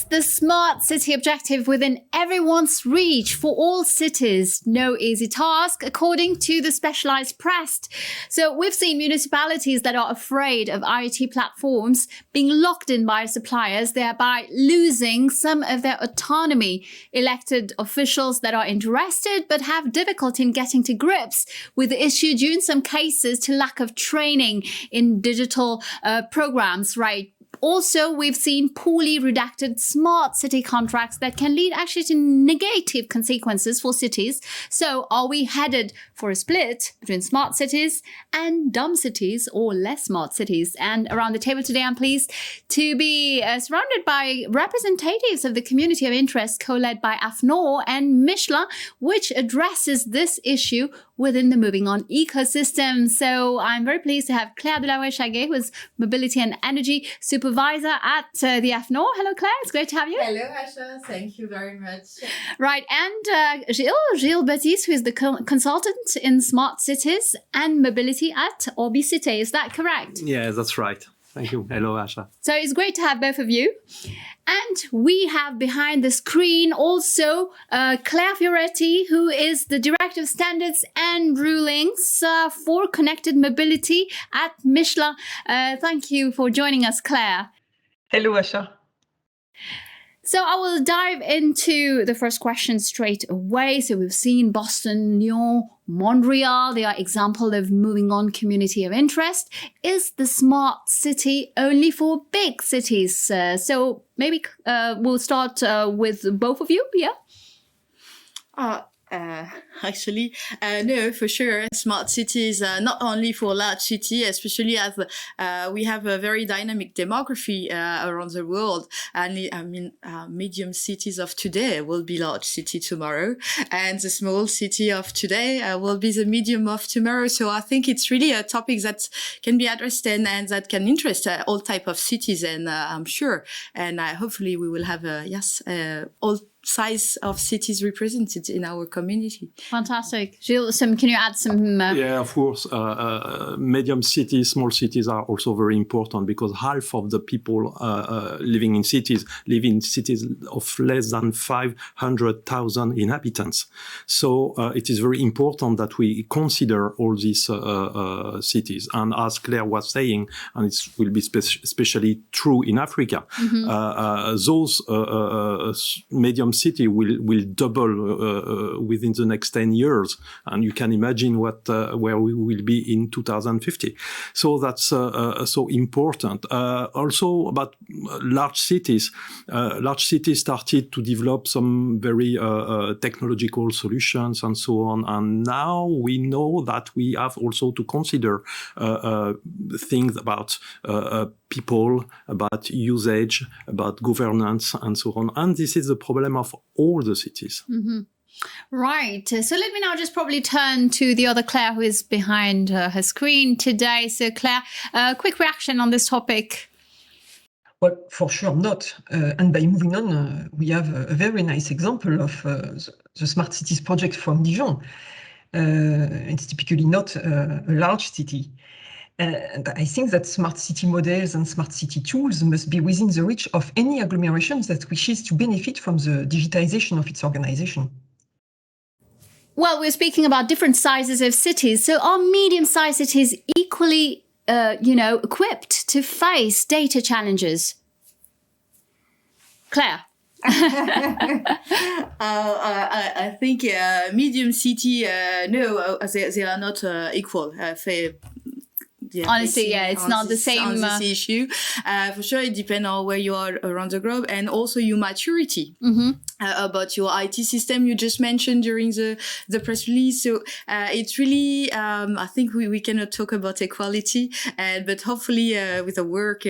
the smart city objective within everyone's reach for all cities? No easy task, according to the specialized press. So we've seen municipalities that are afraid of IoT platforms being locked in by suppliers, thereby losing some of their autonomy. Elected officials that are interested but have difficulty in getting to grips with the issue due in some cases to lack of training in digital programs, right? Also, we've seen poorly redacted smart city contracts that can lead actually to negative consequences for cities. So are we headed for a split between smart cities and dumb cities or less smart cities? And around the table today, I'm pleased to be surrounded by representatives of the community of interest co-led by Afnor and Michelin, which addresses this issue within the Moving On ecosystem. So I'm very pleased to have Claire Delabre-Chagué, who is Mobility and Energy Supervisor at the Afnor. Hello, Claire. It's great to have you. Hello, Asha. Thank you very much. Right. And Gilles Betis, who is the consultant in smart cities and mobility at OrbiCité. Is that correct? Yeah, that's right. Thank you. Hello, Asha. So it's great to have both of you. And we have behind the screen also Claire Fioretti, who is the Director of Standards and Rulings for Connected Mobility at Michelin. Thank you for joining us, Claire. Hello, Asha. So I will dive into the first question straight away. So we've seen Boston, Lyon, Montreal. They are example of moving on community of interest. Is the smart city only for big cities? So maybe we'll start with both of you. Yeah. Actually, no, for sure. Smart cities, not only for large city, especially as we have a very dynamic demography around the world. And I mean, medium cities of today will be large city tomorrow, and the small city of today will be the medium of tomorrow. So I think it's really a topic that can be addressed and that can interest all type of cities, and I'm sure, and hopefully we will have all size of cities represented in our community. Fantastic. Gilles, can you add some? Yeah, of course. Medium cities, small cities are also very important because half of the people living in cities live in cities of less than 500,000 inhabitants. So it is very important that we consider all these cities. And as Claire was saying, and it will be especially true in Africa, those medium city will double within the next 10 years, and you can imagine where we will be in 2050. So that's so important. Also about large cities. Large cities started to develop some very technological solutions and so on, and now we know that we have also to consider things about people, about usage, about governance, and so on. And this is the problem of all the cities. Mm-hmm. Right. So let me now just probably turn to the other Claire who is behind her screen today. So Claire, quick reaction on this topic. Well, for sure not. And by moving on, we have a very nice example of the Smart Cities project from Dijon. It's typically not a large city. And I think that smart city models and smart city tools must be within the reach of any agglomeration that wishes to benefit from the digitization of its organization. Well, we're speaking about different sizes of cities. So are medium-sized cities equally, equipped to face data challenges? Claire? I think medium city, no, they are not equal. Honestly, it's not the same. On this issue. For sure, it depends on where you are around the globe and also your maturity. About your IT system you just mentioned during the press release. So it's really, I think we cannot talk about equality, but hopefully with the work,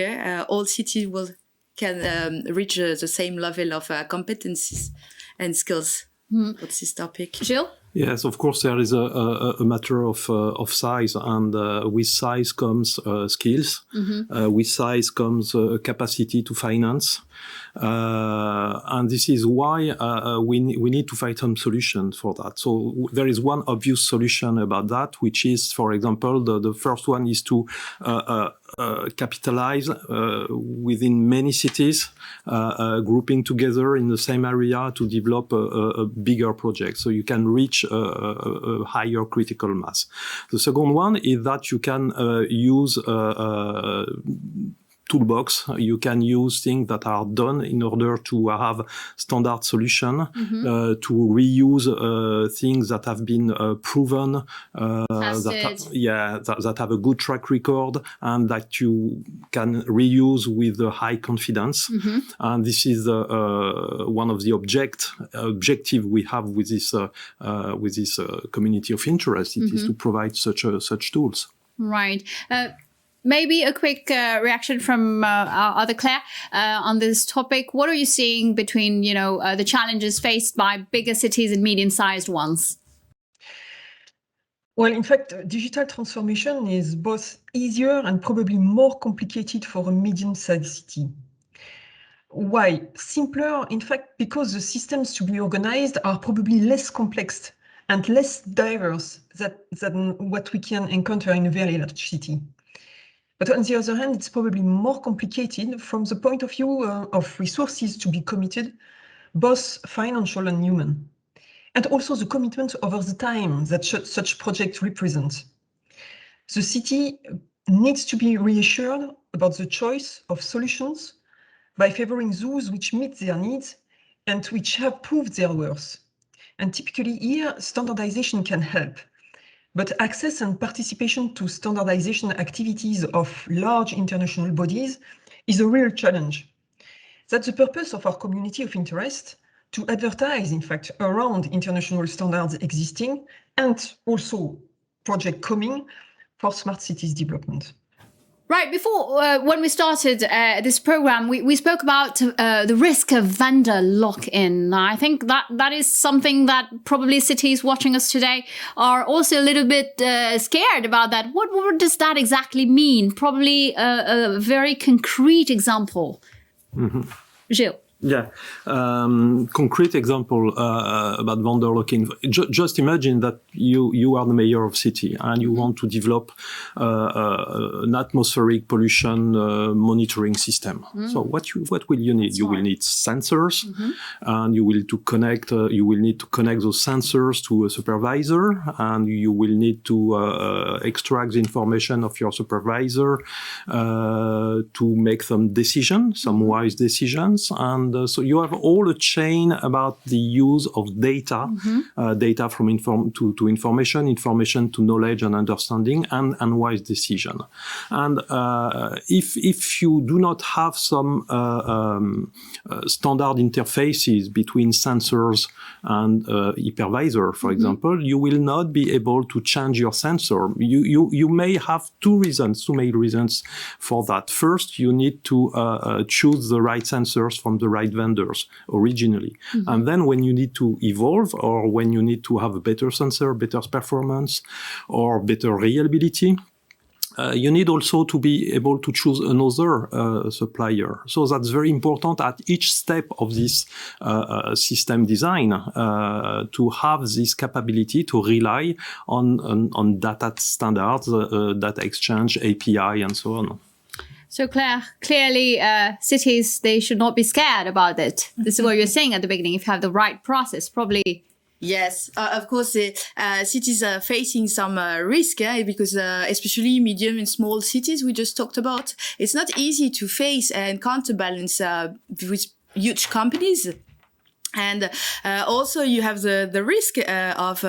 all cities can reach the same level of competencies and skills. What's this topic? Gilles? Yes, of course, there is a matter of size, and with size comes skills. With size comes capacity to finance. And this is why we need to find some solution for that. So there is one obvious solution about that, which is, for example, the first one is to capitalize within many cities, grouping together in the same area to develop a bigger project. So you can reach a higher critical mass. The second one is that you can use toolbox. You can use things that are done in order to have standard solution, to reuse things that have been proven, that have a good track record, and that you can reuse with high confidence. And this is one of the objective we have with this community of interest. It is to provide such tools. Right. Maybe a quick reaction from our other Claire on this topic. What are you seeing between, the challenges faced by bigger cities and medium-sized ones? Well, in fact, digital transformation is both easier and probably more complicated for a medium-sized city. Why? Simpler, in fact, because the systems to be organized are probably less complex and less diverse than what we can encounter in a very large city. But on the other hand, it's probably more complicated from the point of view of resources to be committed, both financial and human, and also the commitment over the time that such projects represent. The city needs to be reassured about the choice of solutions by favoring those which meet their needs and which have proved their worth. And typically here, standardization can help. But access and participation to standardization activities of large international bodies is a real challenge. That's the purpose of our community of interest, to advertise, in fact, around international standards existing and also project coming for smart cities development. Right, before, when we started this program, we spoke about the risk of vendor lock-in. I think that is something that probably cities watching us today are also a little bit scared about that. What does that exactly mean? Probably a very concrete example. Gilles. Yeah, concrete example about vendor lock-in. Just imagine that you are the mayor of city and you want to develop an atmospheric pollution monitoring system. So what will you need? You will need sensors, and you will need to connect those sensors to a supervisor, and you will need to extract the information of your supervisor to make some decisions, some wise decisions. And so you have all a chain about the use of data, data from information to knowledge and understanding, and wise decision. And if you do not have some standard interfaces between sensors and hypervisor, for example, you will not be able to change your sensor. You may have two main reasons for that. First, you need to choose the right sensors from the right vendors originally. And then when you need to evolve, or when you need to have a better sensor, better performance, or better reliability, you need also to be able to choose another supplier. So that's very important at each step of this system design, to have this capability to rely on data standards, data exchange, API, and so on. So Claire, clearly cities, they should not be scared about it. This is what you're saying at the beginning. If you have the right process, probably. Yes, of course, cities are facing some risk, because especially medium and small cities we just talked about, it's not easy to face and counterbalance with huge companies. And also you have the risk of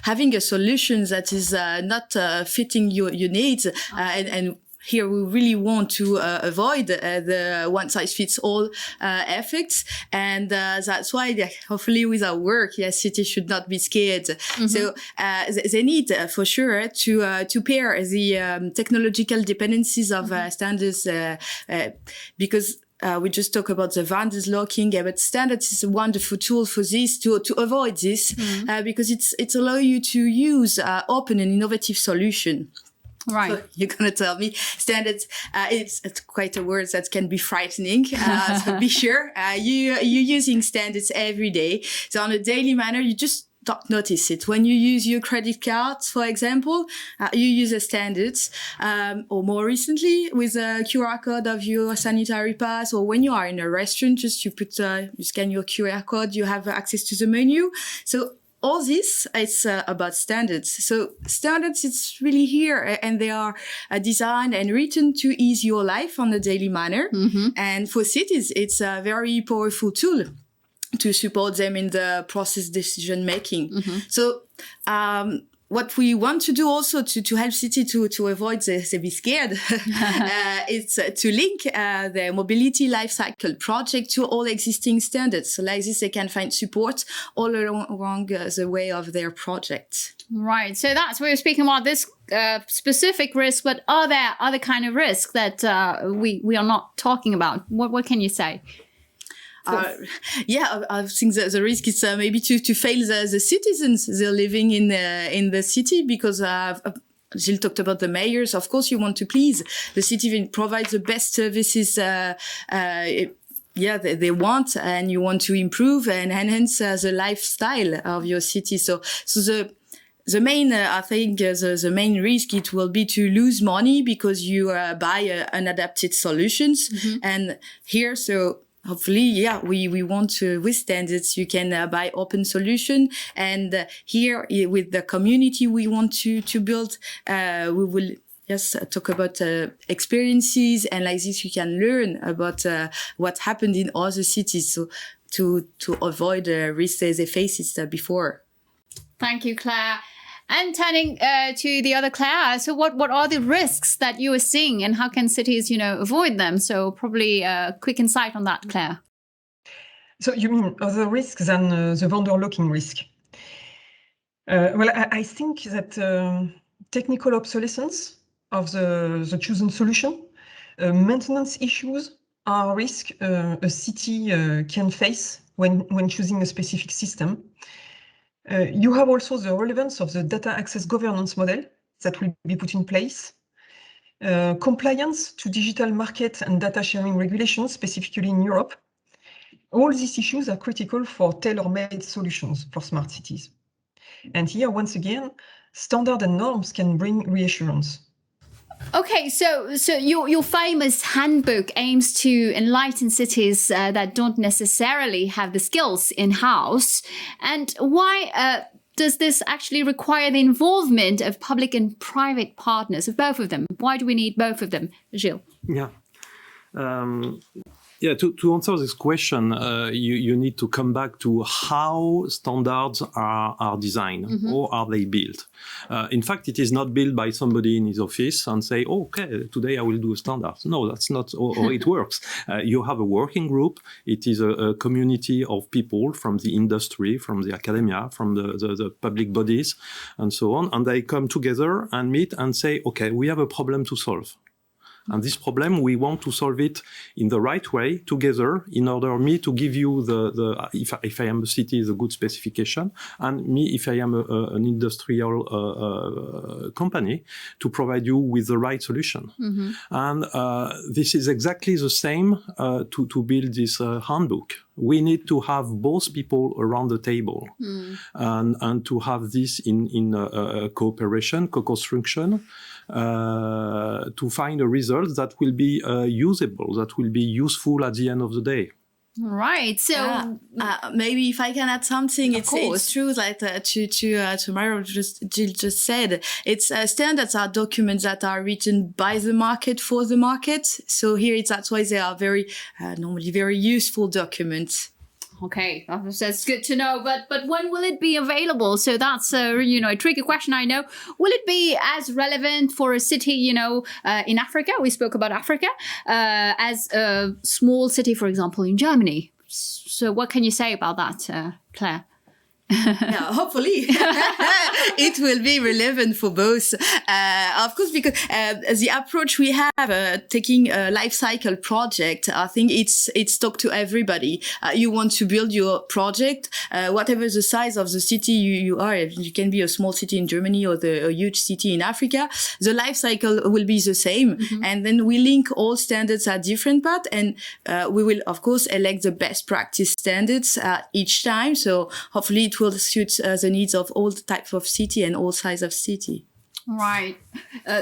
having a solution that is not fitting your needs, and here we really want to avoid the one-size-fits-all effects, and that's why hopefully with our work, cities should not be scared. So they need for sure to pair the technological dependencies of standards, because we just talk about the vendors locking, but standards is a wonderful tool for this, to avoid this, because it's allow you to use open and innovative solution. Right. So you're going to tell me standards, it's quite a word that can be frightening. So be sure, you're using standards every day. So on a daily manner, you just don't notice it. When you use your credit cards, for example, you use the standards, or more recently with a QR code of your sanitary pass, or when you are in a restaurant, just you scan your QR code, you have access to the menu. So all this, it's about standards. So standards, it's really here, and they are designed and written to ease your life on a daily manner. And for cities, it's a very powerful tool to support them in the process decision making. So what we want to do also to help city to avoid they be scared is to link their mobility lifecycle project to all existing standards. So like this, they can find support all along the way of their project. Right. So that's we're speaking about this specific risk, but are there other kind of risks that we are not talking about? What can you say? I think that the risk is maybe to fail the citizens they're living in the city, because Gilles talked about the mayors. Of course, you want to please the city and provide the best services. They want, and you want to improve and enhance the lifestyle of your city. So the main, I think, the main risk, it will be to lose money because you buy unadapted solutions. And here, so hopefully, we want to, with standards, you can buy open solution. And here with the community we want to build, we will talk about experiences, and like this you can learn about what happened in other cities, so to avoid risks they faced before. Thank you, Claire. And turning to the other Claire, so what are the risks that you are seeing, and how can cities, avoid them? So probably a quick insight on that, Claire. So you mean other risks than the vendor locking risk? Well, I think that technical obsolescence of the chosen solution, maintenance issues are a risk a city can face when choosing a specific system. You have also the relevance of the data access governance model that will be put in place, compliance to digital market and data sharing regulations, specifically in Europe. All these issues are critical for tailor-made solutions for smart cities. And here, once again, standard and norms can bring reassurance. Okay, so your famous handbook aims to enlighten cities that don't necessarily have the skills in-house. And why does this actually require the involvement of public and private partners, of both of them? Why do we need both of them, Gilles? To answer this question, you need to come back to how standards are designed. How are they built? In fact, it is not built by somebody in his office and say, okay, today I will do a standard. No, that's not how it works. You have a working group. It is a community of people from the industry, from the academia, from the public bodies, and so on. And they come together and meet and say, okay, we have a problem to solve. And this problem, we want to solve it in the right way together in order me to give you if I am a city, the good specification, and me, if I am an industrial company, to provide you with the right solution. And this is exactly the same to build this handbook. We need to have both people around the table and to have this in cooperation, co-construction, to find a result that will be usable, that will be useful at the end of the day. Right. So maybe if I can add something, it's true that to Mario Gilles just said, it's standards are documents that are written by the market for the market. So here that's why they are very normally very useful documents. Okay, that's good to know. But when will it be available? So that's a tricky question, I know. Will it be as relevant for a city, in Africa? We spoke about Africa as a small city, for example, in Germany. So what can you say about that, Claire? Yeah, hopefully it will be relevant for both. Of course, because the approach we have, taking a life cycle project, I think it's talk to everybody. You want to build your project, whatever the size of the city you are. You can be a small city in Germany or a huge city in Africa. The life cycle will be the same. Mm-hmm. And then we link all standards at different parts, and we will, of course, elect the best practice standards each time. So hopefully it will suit the needs of all types of city and all size of city. Right.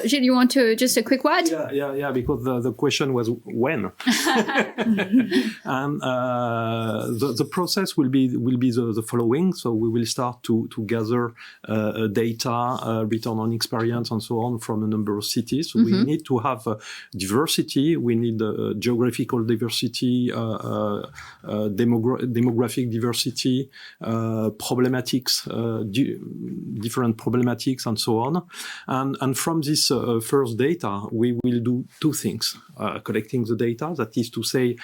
Gilles, you want to just a quick word? Yeah, because the question was when. And the process will be the following. So we will start to gather data, return on experience and so on from a number of cities. So we need to have diversity. We need geographical diversity, demographic diversity, problematics, different problematics and so on. And from this first data, we will do two things. Collecting the data, that is to say,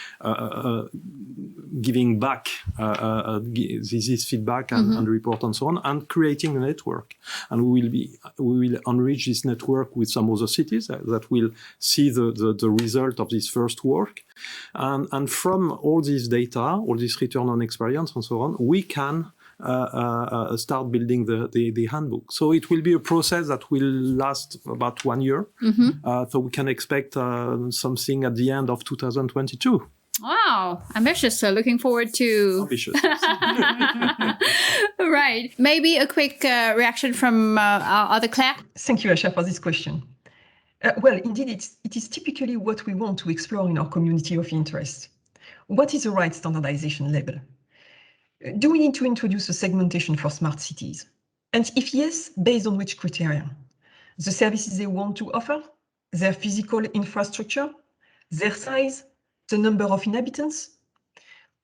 giving back this feedback and report and so on, and creating a network. And we will enrich this network with some other cities that will see the result of this first work. And from all this data, all this return on experience and so on, we can start building the handbook. So it will be a process that will last about 1 year. So we can expect something at the end of 2022. Wow, ambitious. So looking forward to... Ambitious. Right. Maybe a quick reaction from our other Claire. Thank you, Asha, for this question. Well, indeed, it is typically what we want to explore in our community of interest. What is the right standardization level? Do we need to introduce a segmentation for smart cities? And if yes, based on which criteria? The services they want to offer, their physical infrastructure, their size, the number of inhabitants?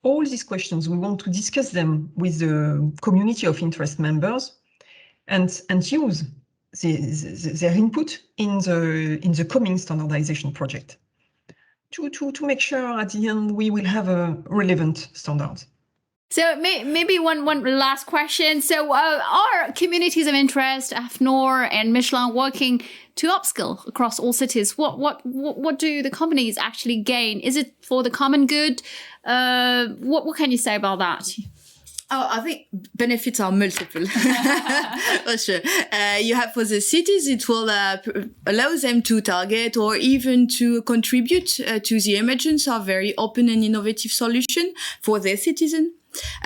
All these questions, we want to discuss them with the community of interest members and use their input in the coming standardization project to make sure at the end we will have a relevant standard. So maybe one last question. So are communities of interest, Afnor and Michelin, working to upskill across all cities? What do the companies actually gain? Is it for the common good? What can you say about that? Oh, I think benefits are multiple. For sure. You have for the cities, it will allow them to target or even to contribute to the emergence of very open and innovative solutions for their citizens.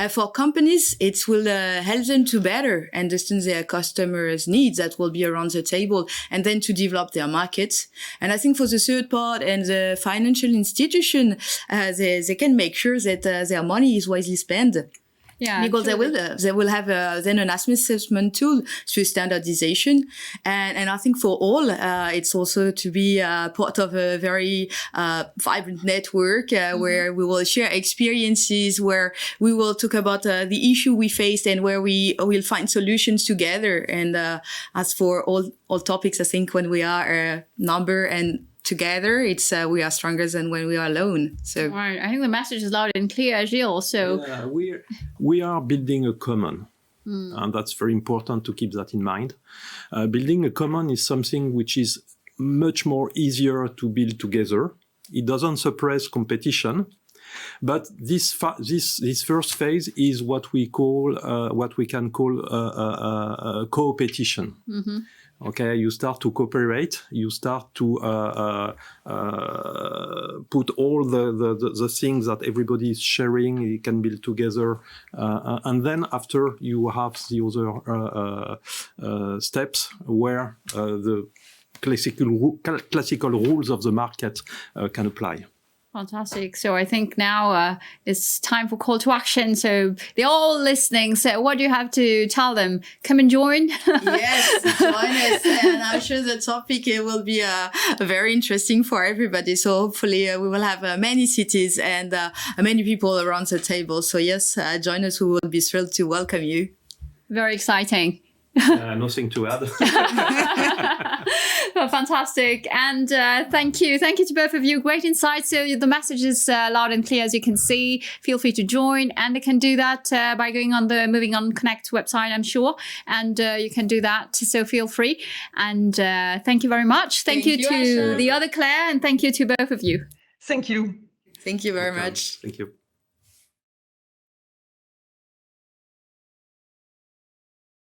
For companies, it will help them to better understand their customers' needs that will be around the table and then to develop their markets. And I think for the third part and the financial institution, they can make sure that their money is wisely spent. Yeah, because they will have then an assessment tool through standardization, and I think for all it's also to be part of a very vibrant network where we will share experiences, where we will talk about the issue we faced and where we will find solutions together. And as for all topics, I think when we are a number and together, it's we are stronger than when we are alone. So right. I think the message is loud and clear, Gilles. So we are building a common, and that's very important to keep that in mind. Building a common is something which is much more easier to build together. It doesn't suppress competition, but this first phase is what we can call co-petition. Okay, you start to cooperate. You start to put all the things that everybody is sharing. You can build together, and then after you have the other steps where the classical rules of the market can apply. Fantastic. So I think now it's time for call to action. So they're all listening. So what do you have to tell them? Come and join. Yes, join us. And I'm sure the topic will be very interesting for everybody. So hopefully we will have many cities and many people around the table. So yes, join us. We will be thrilled to welcome you. Very exciting. Nothing to add. Well, fantastic. fantastic. And thank you to both of you. Great insight. So the message is loud and clear, as you can see. Feel free to join, and they can do that by going on the Moving On Connect website, I'm sure, and you can do that. So feel free. And thank you very much. Thank you to Asha. the other Claire, and thank you to both of you. Thank you. Thank you very much. Thank you.